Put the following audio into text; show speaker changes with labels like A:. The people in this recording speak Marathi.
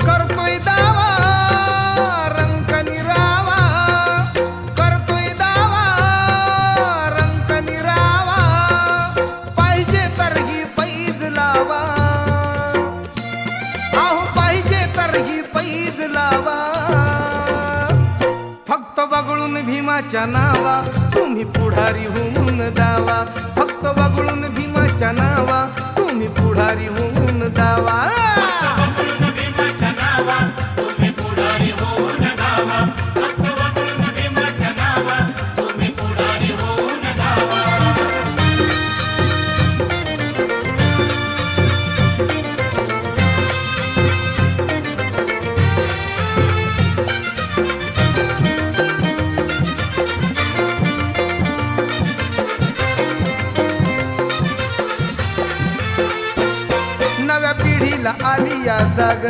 A: करतोय दावा रंक निरावा, करतोय दावा रंक निरावा, पाहिजे तर ही पैज लावा, अहो पाहिजे तर ही पैज लावा, फक्त वगळून भीमाच्या नावा तुम्ही पुढारी होऊन दावा, फक्त वगळून भीमाच्या नावा तुम्ही पुढारी होऊन दावा. नव्या पिढीला आली या जाग